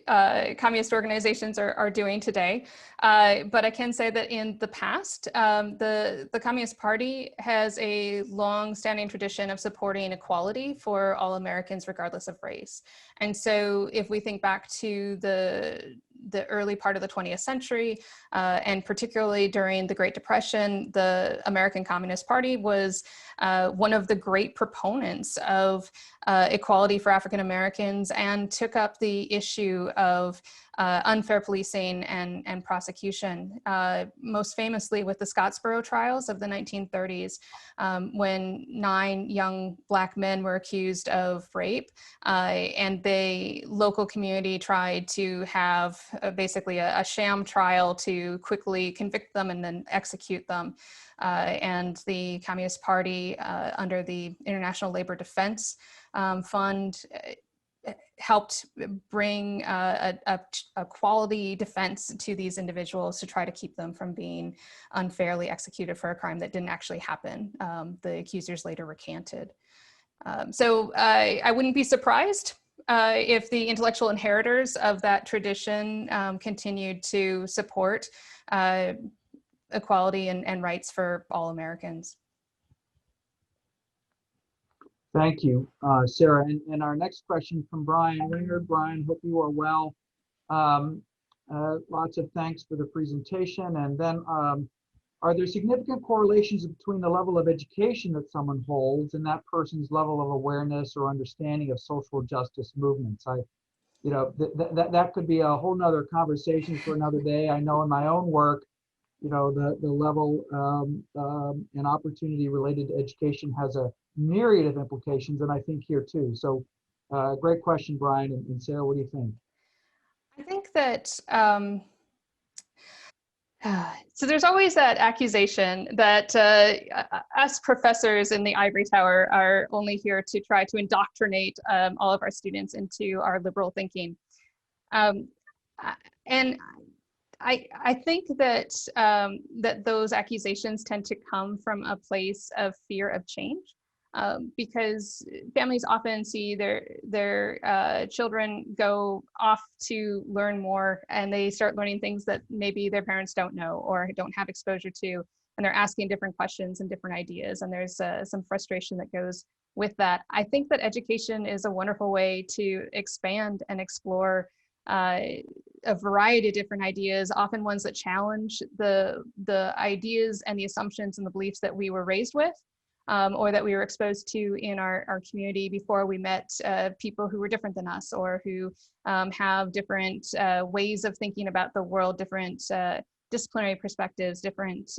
communist organizations are doing today, but I can say that in the past, the Communist Party has a long-standing tradition of supporting equality for all Americans, regardless of race. And so, if we think back to the early part of the 20th century, and particularly during the Great Depression, the American Communist Party was one of the great proponents of equality for African Americans and took up the issue of unfair policing and prosecution, most famously with the Scottsboro trials of the 1930s, when 9 young Black men were accused of rape, and the local community tried to have basically a sham trial to quickly convict them and then execute them. And the Communist Party, under the International Labor Defense Fund, helped bring a quality defense to these individuals to try to keep them from being unfairly executed for a crime that didn't actually happen. The accusers later recanted. So I wouldn't be surprised if the intellectual inheritors of that tradition continued to support equality and rights for all Americans. Thank you, Sarah. And our next question from Brian Ringer. Brian, hope you are well. Lots of thanks for the presentation. And then, are there significant correlations between the level of education that someone holds and that person's level of awareness or understanding of social justice movements? That could be a whole nother conversation for another day. I know in my own work, the level and opportunity related to education has a myriad of implications, and I think here too. So great question, Brian. And Sarah, what do you think? I think that so there's always that accusation that us professors in the ivory tower are only here to try to indoctrinate all of our students into our liberal thinking. And I think that that those accusations tend to come from a place of fear of change, because families often see their children go off to learn more, and they start learning things that maybe their parents don't know or don't have exposure to, and they're asking different questions and different ideas, and there's some frustration that goes with that. I think that education is a wonderful way to expand and explore a variety of different ideas, often ones that challenge the ideas and the assumptions and the beliefs that we were raised with, or that we were exposed to in our community before we met people who were different than us, or who have different ways of thinking about the world, different disciplinary perspectives, different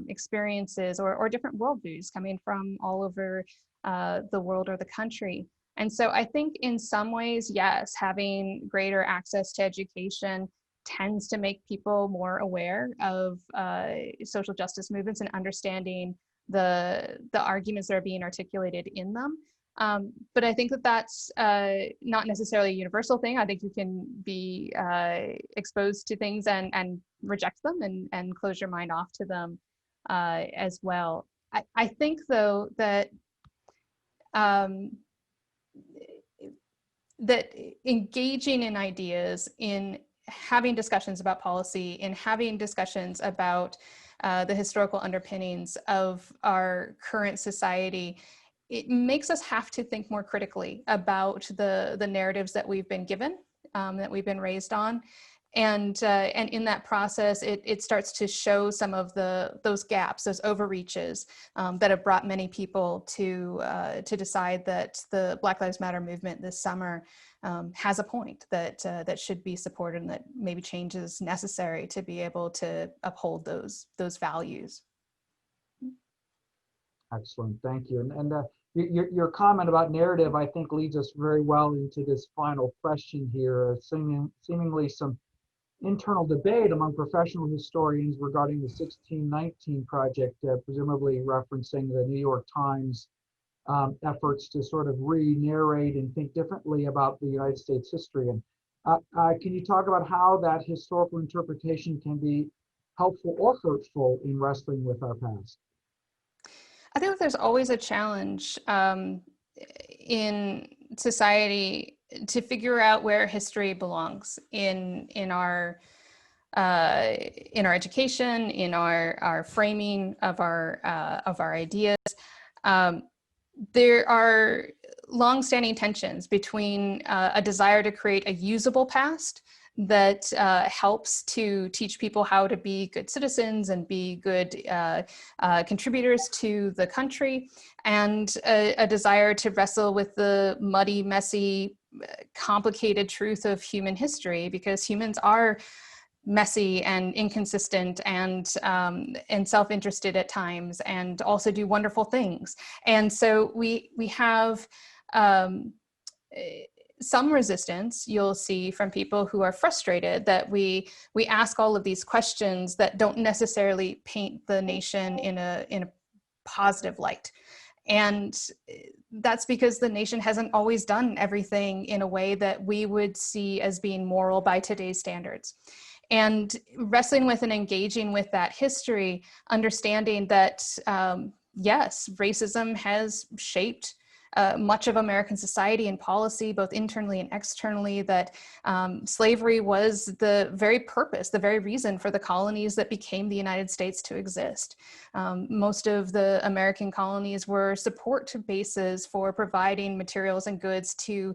experiences, or different worldviews coming from all over the world or the country. And so I think in some ways, yes, having greater access to education tends to make people more aware of social justice movements and understanding the arguments that are being articulated in them. But I think that that's not necessarily a universal thing. I think you can be exposed to things and reject them and close your mind off to them as well. I think, though, that that engaging in ideas, in having discussions about policy, in having discussions about the historical underpinnings of our current society, it makes us have to think more critically about the narratives that we've been given, that we've been raised on. And in that process, it starts to show some of those gaps, those overreaches that have brought many people to decide that the Black Lives Matter movement this summer has a point that should be supported, and that maybe change is necessary to be able to uphold those values. Excellent, thank you. And your comment about narrative, I think, leads us very well into this final question here. Seemingly some internal debate among professional historians regarding the 1619 Project, presumably referencing the New York Times efforts to sort of re-narrate and think differently about the United States history. And can you talk about how that historical interpretation can be helpful or hurtful in wrestling with our past? I think that there's always a challenge in society to figure out where history belongs in our education, in our framing of our ideas. There are long-standing tensions between a desire to create a usable past that helps to teach people how to be good citizens and be good contributors to the country, and a desire to wrestle with the muddy, messy, complicated truth of human history, because humans are messy and inconsistent and self-interested at times, and also do wonderful things. And so we have some resistance you'll see from people who are frustrated that we ask all of these questions that don't necessarily paint the nation in a positive light. And that's because the nation hasn't always done everything in a way that we would see as being moral by today's standards. And wrestling with and engaging with that history, understanding that, yes, racism has shaped much of American society and policy, both internally and externally, that slavery was the very purpose, the very reason for the colonies that became the United States to exist. Most of the American colonies were support bases for providing materials and goods to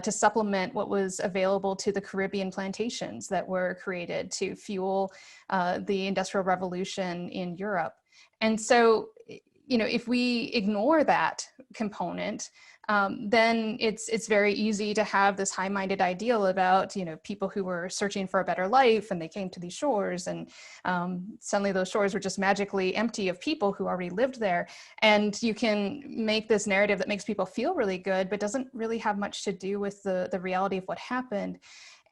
supplement what was available to the Caribbean plantations that were created to fuel the Industrial Revolution in Europe. And so, you know, if we ignore that component, then it's very easy to have this high-minded ideal about, you know, people who were searching for a better life, and they came to these shores, and suddenly those shores were just magically empty of people who already lived there. And you can make this narrative that makes people feel really good, but doesn't really have much to do with the reality of what happened.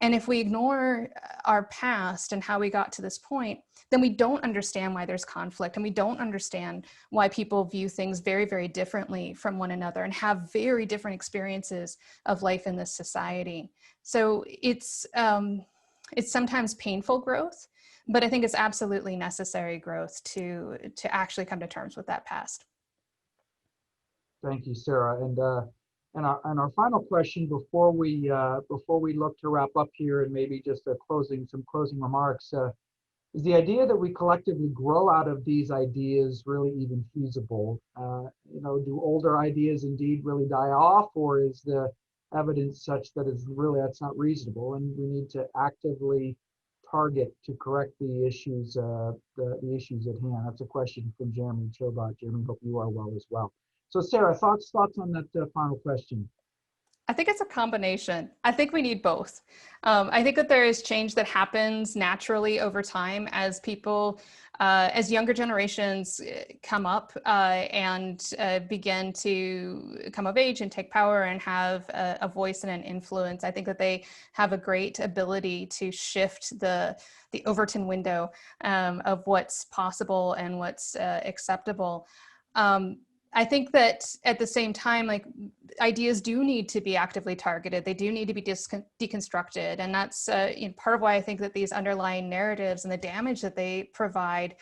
And if we ignore our past and how we got to this point, then we don't understand why there's conflict, and we don't understand why people view things very, very differently from one another and have very different experiences of life in this society. So it's sometimes painful growth, but I think it's absolutely necessary growth to actually come to terms with that past. Thank you, Sarah. And our final question before we look to wrap up here, and maybe just some closing remarks, is the idea that we collectively grow out of these ideas really even feasible? You know, do older ideas indeed really die off, or is the evidence such that that's not reasonable, and we need to actively target to correct the issues the issues at hand? That's a question from Jeremy Chobot. Jeremy, hope you are well as well. So Sarah, thoughts on that final question? I think it's a combination. I think we need both. I think that there is change that happens naturally over time as people, as younger generations come up and begin to come of age and take power and have a voice and an influence. I think that they have a great ability to shift the Overton window of what's possible and what's acceptable. I think that at the same time, like, ideas do need to be actively targeted. They do need to be deconstructed. And that's part of why I think that these underlying narratives and the damage that they provide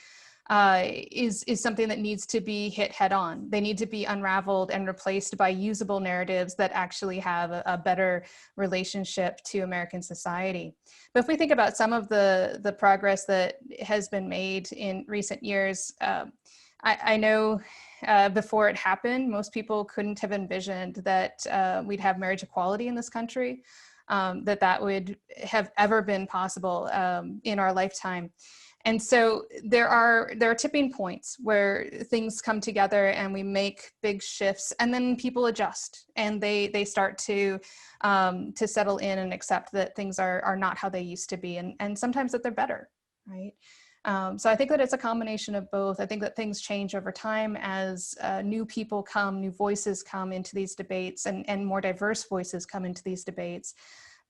is something that needs to be hit head on. They need to be unraveled and replaced by usable narratives that actually have a better relationship to American society. But if we think about some of the progress that has been made in recent years, I know before it happened, most people couldn't have envisioned that we'd have marriage equality in this country, that would have ever been possible in our lifetime. And so there are tipping points where things come together and we make big shifts, and then people adjust and they start to settle in and accept that things are not how they used to be, and sometimes that they're better, right? So I think that it's a combination of both. I think that things change over time as new people come, new voices come into these debates, and more diverse voices come into these debates.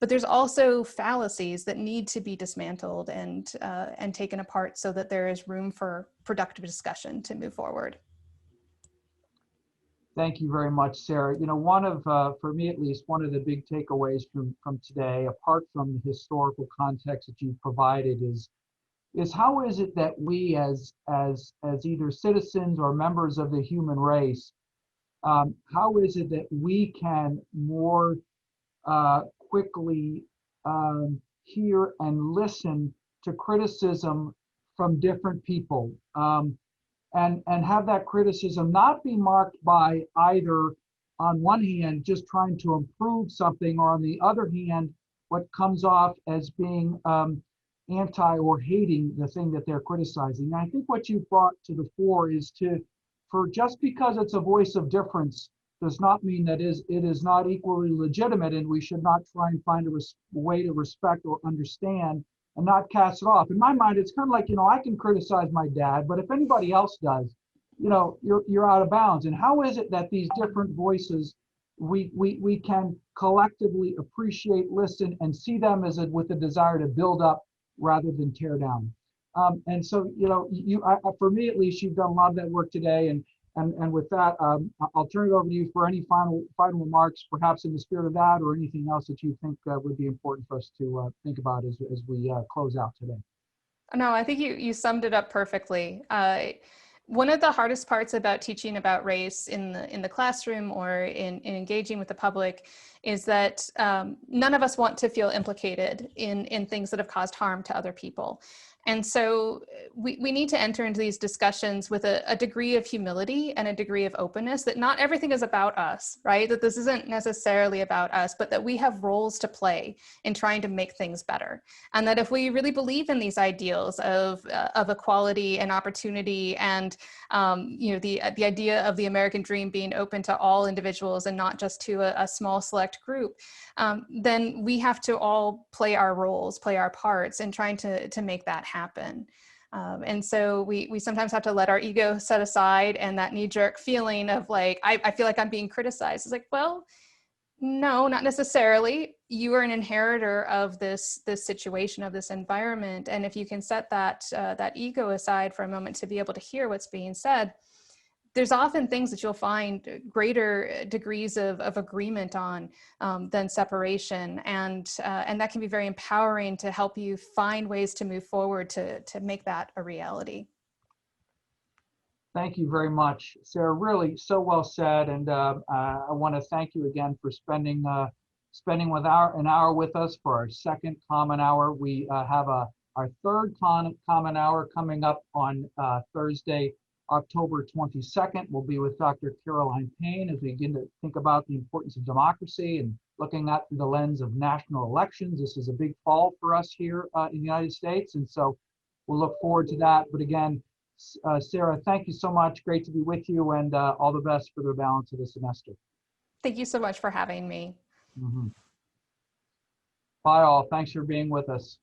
But there's also fallacies that need to be dismantled and taken apart so that there is room for productive discussion to move forward. Thank you very much, Sarah. You know, for me at least, one of the big takeaways from today, apart from the historical context that you provided, is how is it that we as either citizens or members of the human race, how is it that we can more quickly hear and listen to criticism from different people, and have that criticism not be marked by either, on one hand, just trying to improve something, or on the other hand, what comes off as being anti or hating the thing that they're criticizing. And I think what you brought to the fore is for just because it's a voice of difference does not mean that it is not equally legitimate, and we should not try and find a way to respect or understand and not cast it off. In my mind, it's kind of like, I can criticize my dad, but if anybody else does, you're out of bounds. And how is it that these different voices, we can collectively appreciate, listen, and see them as with a desire to build up rather than tear down? And so, for me at least, you've done a lot of that work today. And with that, I'll turn it over to you for any final remarks, perhaps in the spirit of that, or anything else that you think would be important for us to think about as we close out today. No, I think you summed it up perfectly. One of the hardest parts about teaching about race in the classroom or in engaging with the public is that none of us want to feel implicated in things that have caused harm to other people. And so we need to enter into these discussions with a degree of humility and a degree of openness, that not everything is about us, right? That this isn't necessarily about us, but that we have roles to play in trying to make things better. And that if we really believe in these ideals of equality and opportunity, and the idea of the American dream being open to all individuals and not just to a small select group, then we have to all play our roles, play our parts in trying to make that happen. And so we sometimes have to let our ego set aside, and that knee-jerk feeling of like, I feel like I'm being criticized. It's like, well, no, not necessarily. You are an inheritor of this situation, of this environment. And if you can set that ego aside for a moment to be able to hear what's being said, there's often things that you'll find greater degrees of agreement on than separation. And that can be very empowering to help you find ways to move forward to make that a reality. Thank you very much, Sarah. Really so well said. And I want to thank you again for spending an hour with us for our second Common Hour. We have our third Common Hour coming up on Thursday, October 22nd. We'll be with Dr. Caroline Payne as we begin to think about the importance of democracy and looking at through the lens of national elections. This is a big fall for us here in the United States, and so we'll look forward to that. But again, Sarah, thank you so much. Great to be with you, and all the best for the balance of the semester. Thank you so much for having me. Bye all. Thanks for being with us.